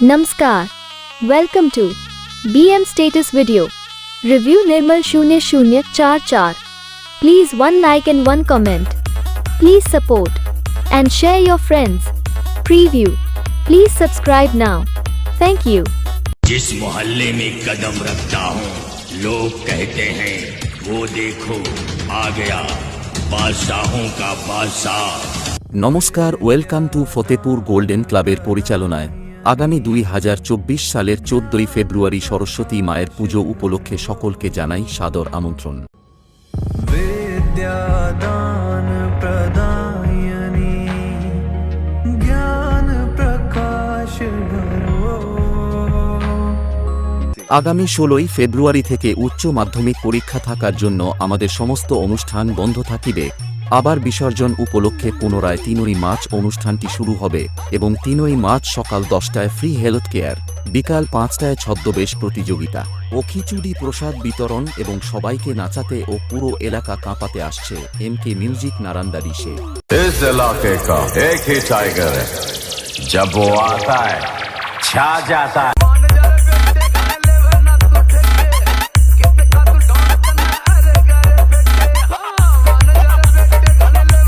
Namaskar. Welcome to BM Status Video. Review Nirmal 0044. Please one like and one comment. Please support and share your friends. Preview. Please subscribe now. Thank you. जिस मोहल्ले में कदम रखता हूँ लोग कहते हैं वो देखो आ गया बादशाहों का बादशाह। নমস্কার, ওয়েলকাম টু ফতেপুর গোল্ডেন ক্লাবের পরিচালনায় আগামী 2024 সালের 14ই ফেব্রুয়ারি সরস্বতী মায়ের পুজো উপলক্ষে সকলকে জানাই সাদর আমন্ত্রণ। विद्यादान प्रदायिनी ज्ञान प्रकाश भरो। আগামী 16ই ফেব্রুয়ারি থেকে উচ্চ মাধ্যমিক পরীক্ষা থাকার জন্য আমাদের সমস্ত অনুষ্ঠান বন্ধ থাকিবে। আবার বিসর্জন উপলক্ষে পুনরায় 3ই মার্চ অনুষ্ঠানটি শুরু হবে এবং 3ই মার্চ সকাল 10টায় ফ্রি হেলথ কেয়ার, বিকাল 5টায় ছদ্মবেশ প্রতিযোগিতা ও খিচুড়ি প্রসাদ বিতরণ এবং সবাইকে নাচাতে ও পুরো এলাকা কাঁপাতে আসছে এমকে মিউজিক নারান্দারি সে। इस इलाके का एक ही टाइगर है, जब वो आता है छा जाता है।